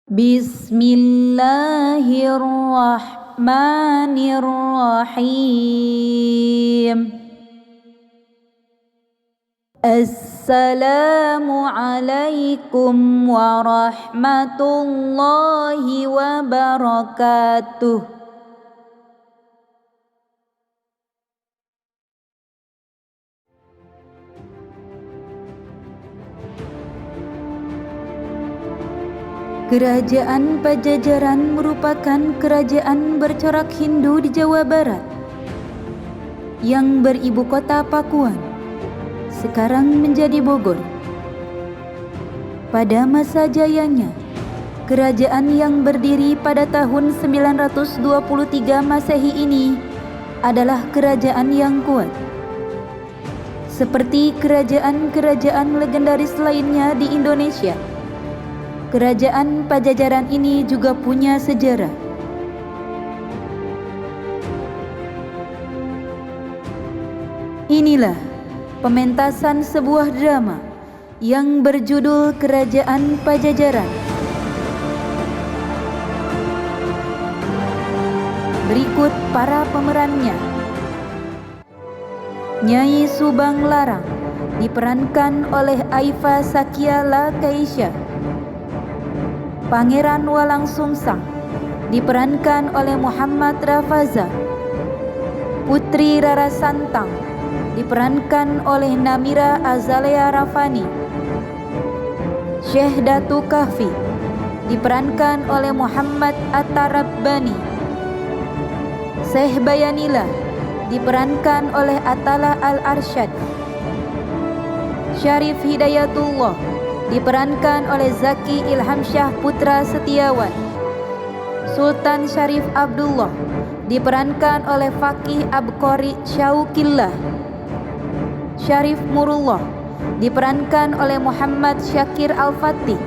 Bismillahirrahmanirrahim. Assalamualaikum warahmatullahi wabarakatuh. Kerajaan Pajajaran merupakan kerajaan bercorak Hindu di Jawa Barat yang beribu kota Pakuan, sekarang menjadi Bogor. Pada masa jayanya, kerajaan yang berdiri pada tahun 923 Masehi ini adalah kerajaan yang kuat. Seperti kerajaan-kerajaan legendaris lainnya di Indonesia, kerajaan Pajajaran ini juga punya sejarah. Inilah pementasan sebuah drama yang berjudul Kerajaan Pajajaran. Berikut para pemerannya. Nyai Subang Larang diperankan oleh Aifa Sakia Lakaisha. Pangeran Walang Sungsang diperankan oleh Muhammad Rafaza. Putri Rara Santang diperankan oleh Namira Azalea Rafani. Syekh Datu Kahfi diperankan oleh Muhammad At-Tarabbani. Syekh Bayanila diperankan oleh Atala Al-Arsyad. Syarif Hidayatullah diperankan oleh Zaki Ilhamsyah Putra Setiawan. Sultan Syarif Abdullah diperankan oleh Fakih Abqori Syaukillah. Syarif Murullah diperankan oleh Muhammad Syakir Al-Fatih.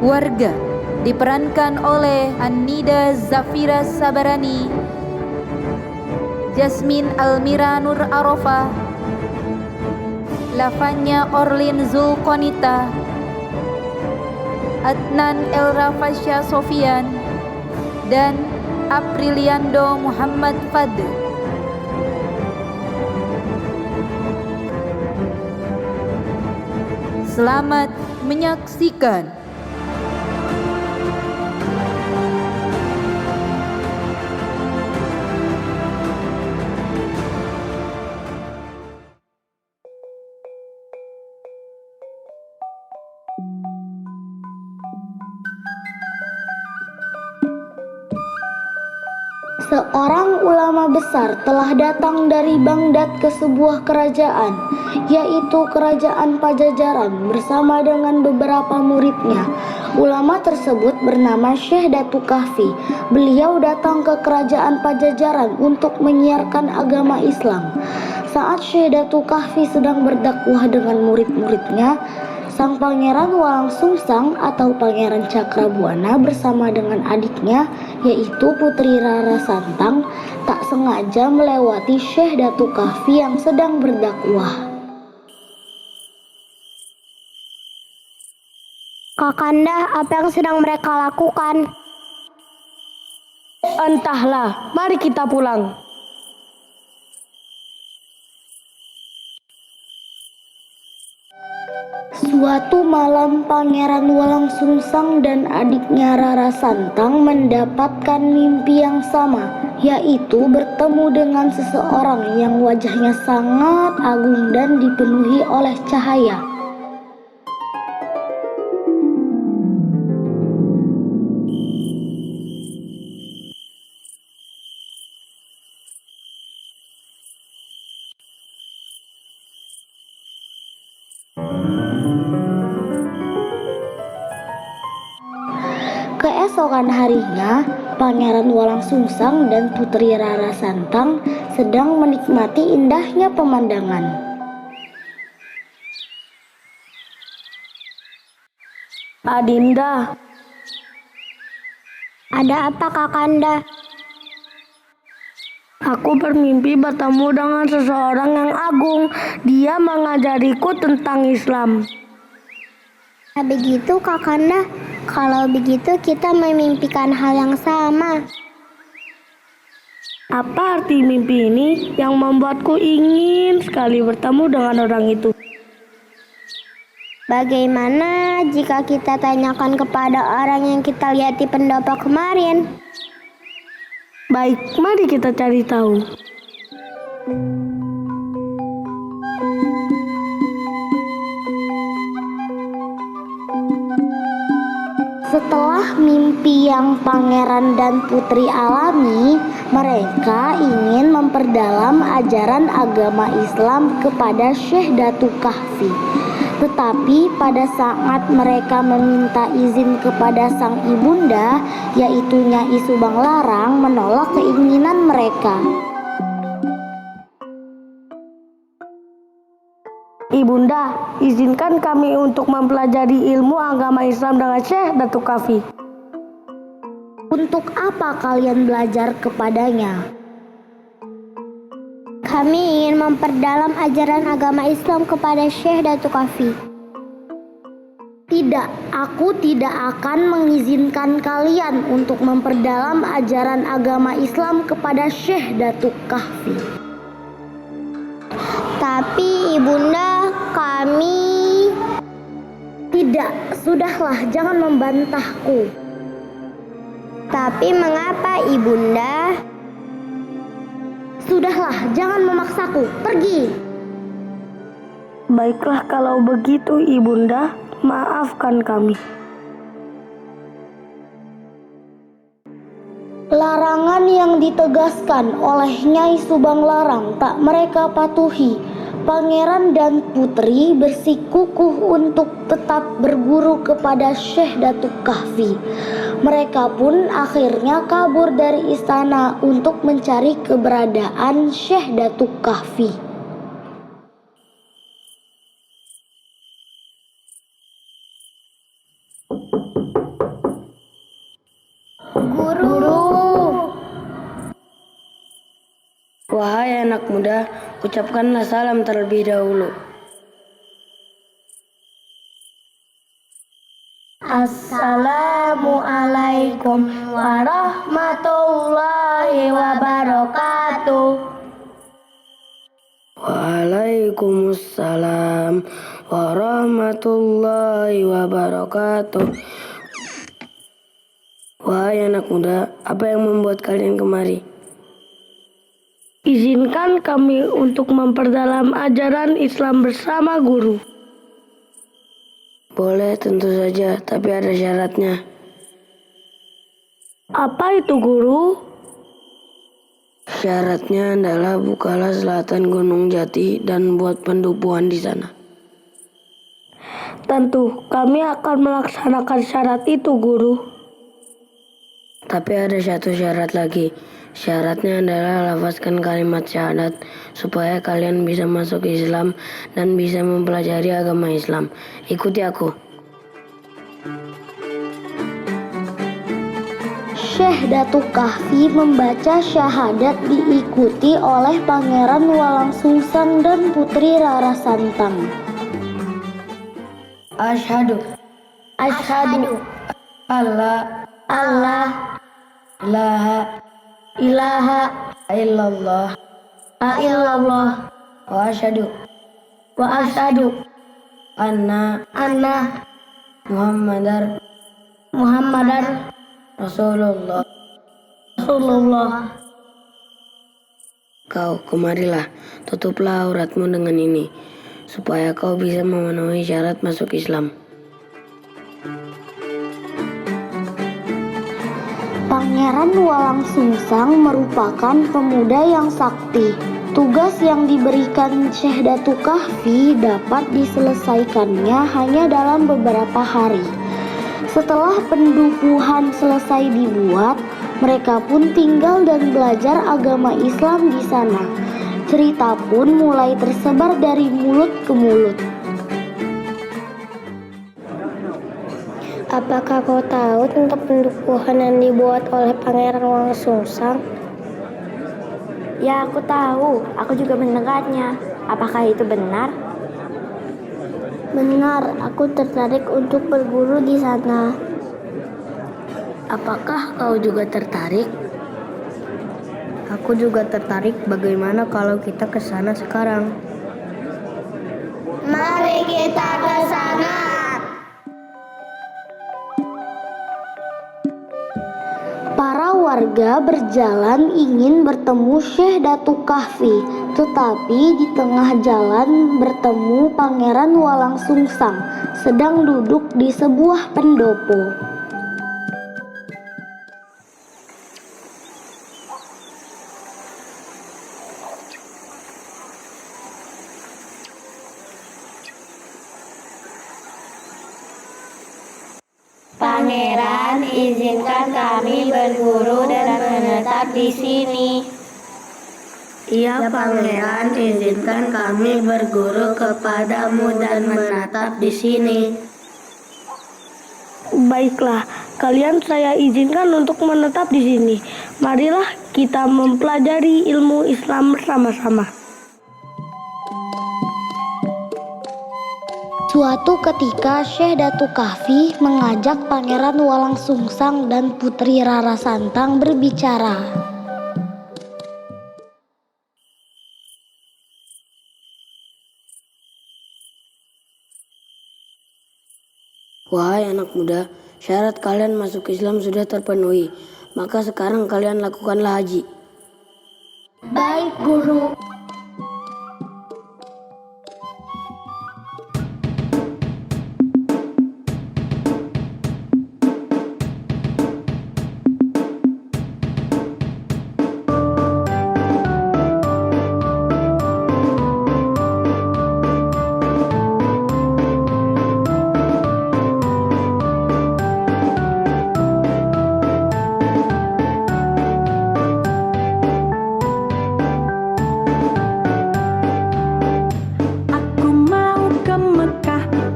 Warga diperankan oleh An-Nida Zafira Sabarani, Jasmine Almira Nur Arafah, Lavanya Orlin Zulkonita, Adnan El Rafasya Sofian, dan Apriliando Muhammad Fadl. Selamat menyaksikan. Seorang ulama besar telah datang dari Baghdad ke sebuah kerajaan, yaitu kerajaan Pajajaran bersama dengan beberapa muridnya. Ulama tersebut bernama Syekh Datu Kahfi. Beliau datang ke kerajaan Pajajaran untuk menyiarkan agama Islam. Saat Syekh Datu Kahfi sedang berdakwah dengan murid-muridnya, Sang Pangeran Walang Sungsang atau Pangeran Cakrabuana bersama dengan adiknya, yaitu Putri Rara Santang, tak sengaja melewati Syekh Datu Kahfi yang sedang berdakwah. Kakanda, apa yang sedang mereka lakukan? Entahlah, mari kita pulang. Suatu malam, Pangeran Walang Sungsang dan adiknya Rara Santang mendapatkan mimpi yang sama, yaitu bertemu dengan seseorang yang wajahnya sangat agung dan dipenuhi oleh cahaya. Keesokan harinya, Pangeran Walang Sungsang dan Putri Rara Santang sedang menikmati indahnya pemandangan. Adinda, Ada apa, Kakanda? aku bermimpi bertemu dengan seseorang yang agung. Dia mengajariku tentang Islam. Begitu, Kakanda. Kalau begitu kita memimpikan hal yang sama. Apa arti mimpi ini yang membuatku ingin sekali bertemu dengan orang itu? Bagaimana jika kita tanyakan kepada orang yang kita lihat di pendopo kemarin? Baik, mari kita cari tahu. Setelah mimpi yang pangeran dan putri alami, mereka ingin memperdalam ajaran agama Islam kepada Syekh Datu Kahfi. Tetapi pada saat mereka meminta izin kepada sang ibunda, yaitu Nyai Subang Larang, menolak keinginan mereka. Ibunda, izinkan kami untuk mempelajari ilmu agama Islam dengan Syekh Datu Kahfi. Untuk apa kalian belajar kepadanya? Kami ingin memperdalam ajaran agama Islam kepada Syekh Datu Kahfi. Tidak, aku tidak akan mengizinkan kalian untuk memperdalam ajaran agama Islam kepada Syekh Datu Kahfi. Tapi ibunda, kami... Tidak, sudahlah, jangan membantahku. Tapi mengapa ibunda? Sudahlah, jangan memaksaku, pergi. Baiklah kalau begitu ibunda, maafkan kami. Larangan yang ditegaskan oleh Nyai Subang Larang tak mereka patuhi. Pangeran dan putri bersikukuh untuk tetap berguru kepada Syekh Datu Kahfi. Mereka pun akhirnya kabur dari istana untuk mencari keberadaan Syekh Datu Kahfi. Wahai anak muda, ucapkanlah salam terlebih dahulu. Assalamualaikum warahmatullahi wabarakatuh. Waalaikumsalam warahmatullahi wabarakatuh. Wahai anak muda, apa yang membuat kalian kemari? Izinkan kami untuk memperdalam ajaran Islam bersama guru. Boleh, tentu saja, tapi ada syaratnya. Apa itu, guru? Syaratnya adalah bukalah selatan Gunung Jati dan buat pendupuan di sana. Tentu, kami akan melaksanakan syarat itu, guru. Tapi ada satu syarat lagi. Syaratnya adalah lafazkan kalimat syahadat supaya kalian bisa masuk Islam dan bisa mempelajari agama Islam. Ikuti aku. Syekh Datu Kahfi membaca syahadat diikuti oleh Pangeran Walang Sungsang dan Putri Rara Santang. Asyhadu Allah ilaha illallah wa asyhadu anna Muhammadar Rasulullah. Kau kemarilah, tutuplah auratmu dengan ini, supaya kau bisa memenuhi syarat masuk Islam. Pangeran Walang Sungsang merupakan pemuda yang sakti. Tugas yang diberikan Syekh Datu Kahfi dapat diselesaikannya hanya dalam beberapa hari. Setelah pendukuhan selesai dibuat, mereka pun tinggal dan belajar agama Islam di sana. Cerita pun mulai tersebar dari mulut ke mulut. Apakah kau tahu tentang pendukuhan yang dibuat oleh Pangeran Walang Sungsang? Ya, aku tahu. Aku juga mendengarnya. Apakah itu benar? Benar, aku tertarik untuk berguru di sana. Apakah kau juga tertarik? Aku juga tertarik. Bagaimana kalau kita ke sana sekarang? Mari kita ke sana. Para warga berjalan ingin bertemu Syekh Datuk Kahfi, tetapi di tengah jalan bertemu Pangeran Walang Sungsang sedang duduk di sebuah pendopo. Pangeran, izinkan kami berguru dan menetap di sini. Iya Pangeran, izinkan kami berguru kepadamu dan menetap di sini. Baiklah, kalian saya izinkan untuk menetap di sini. Marilah kita mempelajari ilmu Islam bersama-sama. Suatu ketika Syekh Datuk Kahfi mengajak Pangeran Walang Sungsang dan Putri Rara Santang berbicara. Wahai anak muda, syarat kalian masuk Islam sudah terpenuhi. Maka sekarang kalian lakukanlah haji. Baik, Guru.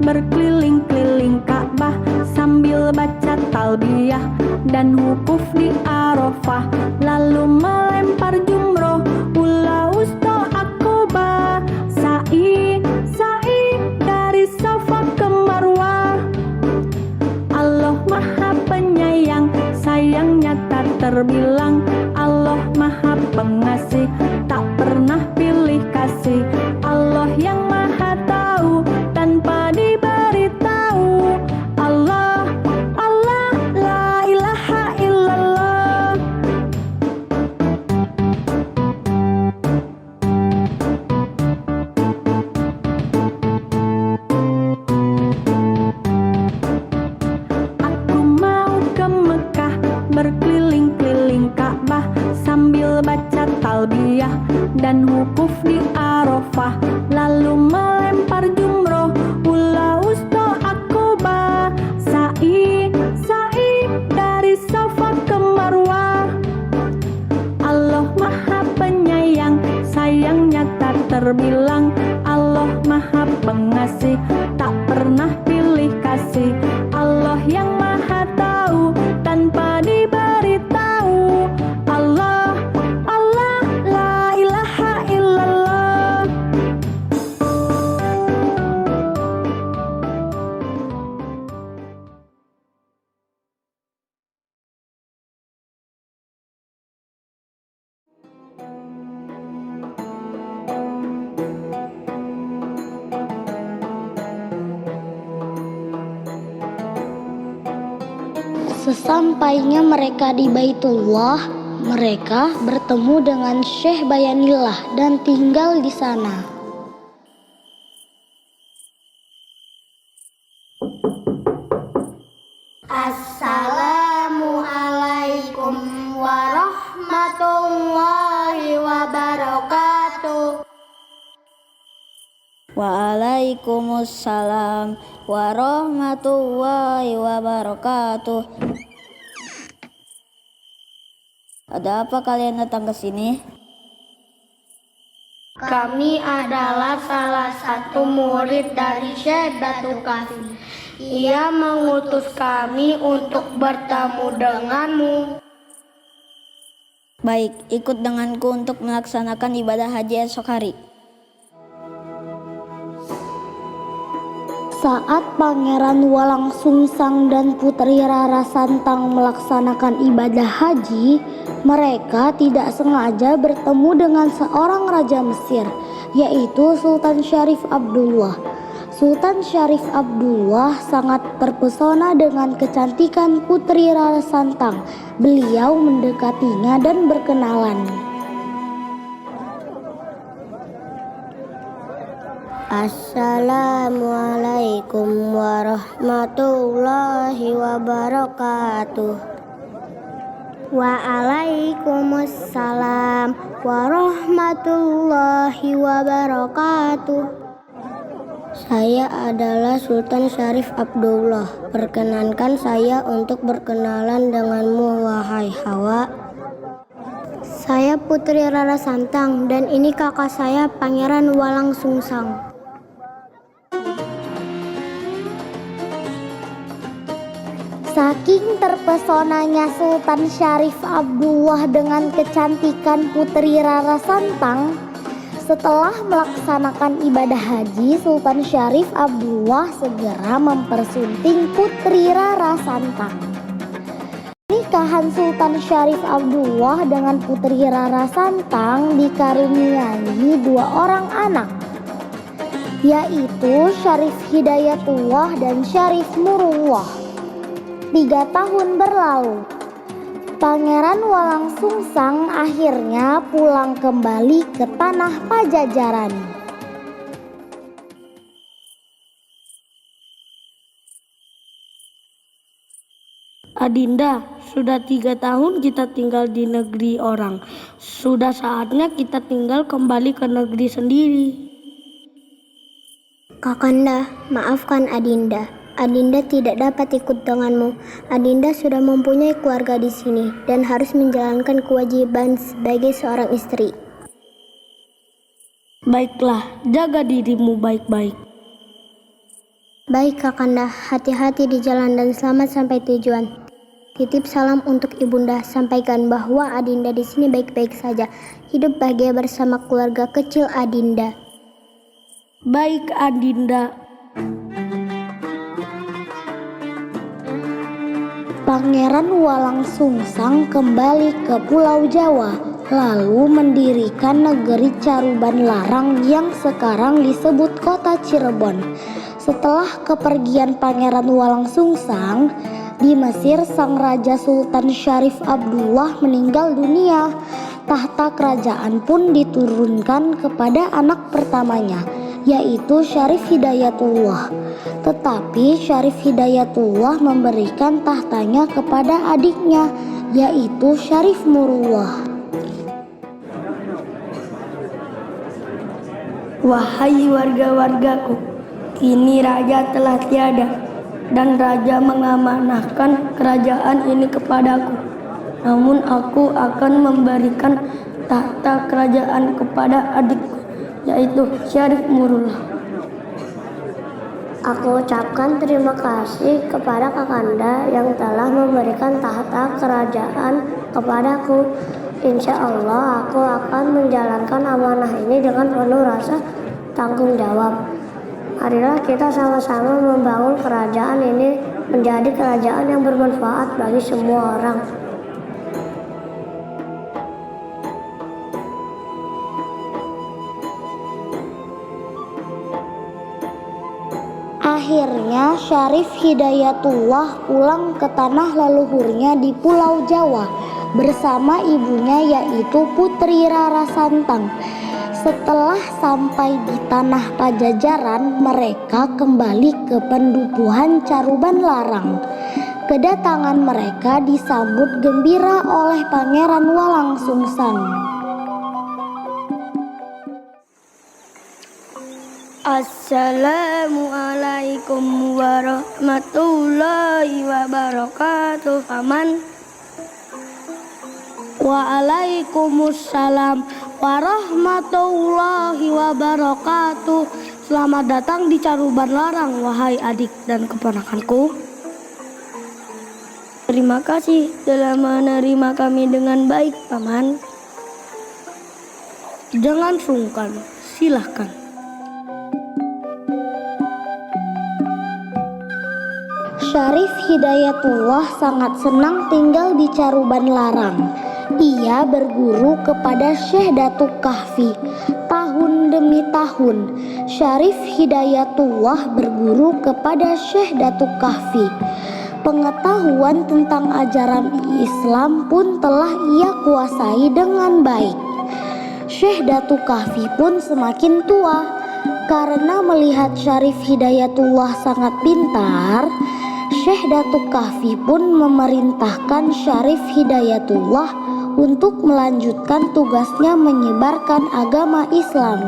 Berkeliling-keliling Ka'bah sambil baca talbiyah dan wukuf di Arafah, lalu melempar jumroh ula wusta Aqobah, sa'i dari Safa ke Marwah. Allah Maha Penyayang, sayangnya tak terbilang. Allah Maha Pengasih, tak pernah pilih kasih. Allah yang Maha Tahu tanpa diberitahu. Allah, Allah, la ilaha illallah. Aku mau ke Mekah, berkeliling-keliling Ka'bah sambil baca talbiyah dan wukuf di Arafah, lalu melempar jumroh ula wusta Aqobah, sa'i dari Safa ke Marwah. Allah Maha Penyayang, sayangnya tak terbilang. Allah Maha Pengasih, tak pernah pilih kasih. Allah yang Maha Tahu tanpa diberitahu. Allah, Allah, la ilaha illallah. Sesampainya mereka di Baitullah, mereka bertemu dengan Syekh Bayanillah dan tinggal di sana. Assalamualaikum warahmatullahi wabarakatuh. Waalaikumsalam warahmatullahi wabarakatuh. Ada apa kalian datang ke sini? Kami adalah salah satu murid dari Syekh Datuk Kahfi. Ia mengutus kami untuk bertemu denganmu. Baik, ikut denganku untuk melaksanakan ibadah haji esok hari. Saat Pangeran Walang Sungsang dan Putri Rara Santang melaksanakan ibadah haji, mereka tidak sengaja bertemu dengan seorang raja Mesir, yaitu Sultan Syarif Abdullah. Sultan Syarif Abdullah sangat terpesona dengan kecantikan Putri Rara Santang. Beliau mendekatinya dan berkenalan. Assalamualaikum warahmatullahi wabarakatuh. Waalaikumsalam warahmatullahi wabarakatuh. Saya adalah Sultan Syarif Abdullah. Perkenankan saya untuk berkenalan denganmu, wahai Hawa. Saya Putri Rara Santang dan ini kakak saya Pangeran Walang Sungsang. Saking terpesonanya Sultan Syarif Abdullah dengan kecantikan Putri Rara Santang, setelah melaksanakan ibadah haji, Sultan Syarif Abdullah segera mempersunting Putri Rara Santang. Nikahan Sultan Syarif Abdullah dengan Putri Rara Santang dikaruniai 2 orang anak, yaitu Syarif Hidayatullah dan Syarif Murullah. 3 tahun berlalu, Pangeran Walang Sungsang akhirnya pulang kembali ke tanah Pajajaran. Adinda, sudah 3 tahun kita tinggal di negeri orang. Sudah saatnya kita tinggal kembali ke negeri sendiri. Kakanda, maafkan Adinda. Adinda tidak dapat ikut denganmu. Adinda sudah mempunyai keluarga di sini dan harus menjalankan kewajiban sebagai seorang istri. Baiklah, jaga dirimu baik-baik. Baik Kakanda, hati-hati di jalan dan selamat sampai tujuan. Titip salam untuk Ibunda, sampaikan bahwa Adinda di sini baik-baik saja. Hidup bahagia bersama keluarga kecil Adinda. Baik, Adinda. Pangeran Walang Sungsang kembali ke Pulau Jawa, lalu mendirikan negeri Caruban Larang yang sekarang disebut kota Cirebon. Setelah kepergian Pangeran Walang Sungsang, di Mesir sang Raja Sultan Syarif Abdullah meninggal dunia. Tahta kerajaan pun diturunkan kepada anak pertamanya, yaitu Syarif Hidayatullah. Tetapi Syarif Hidayatullah memberikan tahtanya kepada adiknya, yaitu Syarif Murullah. Wahai warga-wargaku, kini raja telah tiada dan raja mengamanahkan kerajaan ini kepadaku. Namun aku akan memberikan tahta kerajaan kepada adikku, yaitu Syarif Murullah. Aku ucapkan terima kasih kepada Kakanda yang telah memberikan tahta kerajaan kepadaku. Insya Allah aku akan menjalankan amanah ini dengan penuh rasa tanggung jawab. Marilah kita sama-sama membangun kerajaan ini menjadi kerajaan yang bermanfaat bagi semua orang. Akhirnya Syarif Hidayatullah pulang ke tanah leluhurnya di Pulau Jawa bersama ibunya, yaitu Putri Rara Santang. Setelah sampai di tanah Pajajaran, mereka kembali ke pendukuhan Caruban Larang. Kedatangan mereka disambut gembira oleh Pangeran Walang Sungsang. Assalamualaikum warahmatullahi wabarakatuh. Aman. Waalaikumsalam warahmatullahi wabarakatuh. Selamat datang di Caruban Larang, wahai adik dan keponakanku. Terima kasih telah menerima kami dengan baik, Paman. Jangan sungkan, silahkan. Syarif Hidayatullah sangat senang tinggal di Caruban Larang. Ia berguru kepada Syekh Datuk Kahfi tahun demi tahun. Syarif Hidayatullah berguru kepada Syekh Datuk Kahfi. Pengetahuan tentang ajaran Islam pun telah ia kuasai dengan baik. Syekh Datuk Kahfi pun semakin tua. Karena melihat Syarif Hidayatullah sangat pintar, Syekh Datuk Kahfi pun memerintahkan Syarif Hidayatullah untuk melanjutkan tugasnya menyebarkan agama Islam.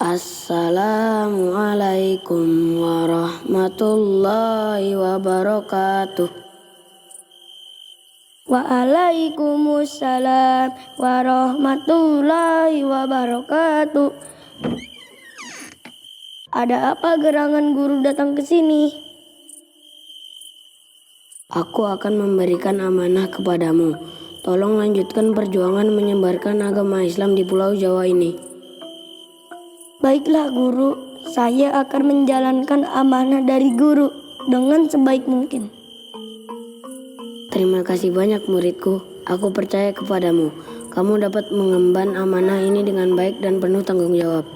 Assalamualaikum warahmatullahi wabarakatuh. Waalaikumsalam warahmatullahi wabarakatuh. Ada apa gerangan guru datang ke sini? Aku akan memberikan amanah kepadamu. Tolong lanjutkan perjuangan menyebarkan agama Islam di Pulau Jawa ini. Baiklah guru, saya akan menjalankan amanah dari guru dengan sebaik mungkin. Terima kasih banyak muridku. Aku percaya kepadamu. Kamu dapat mengemban amanah ini dengan baik dan penuh tanggung jawab.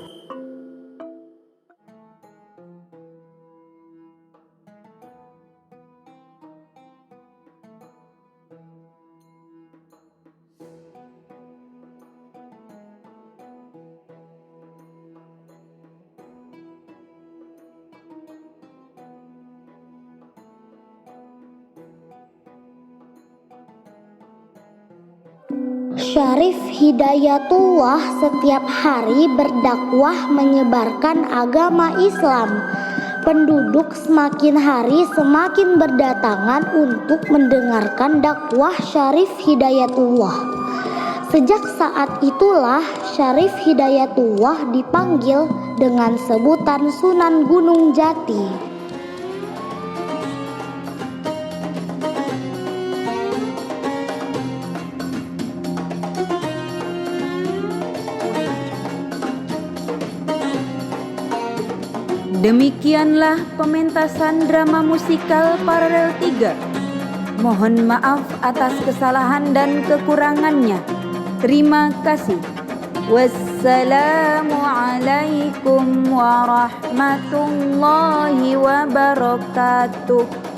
Syarif Hidayatullah setiap hari berdakwah menyebarkan agama Islam. Penduduk semakin hari semakin berdatangan untuk mendengarkan dakwah Syarif Hidayatullah. Sejak saat itulah Syarif Hidayatullah dipanggil dengan sebutan Sunan Gunung Jati. Demikianlah pementasan drama musikal Paralel 3. Mohon maaf atas kesalahan dan kekurangannya. Terima kasih. Wassalamualaikum warahmatullahi wabarakatuh.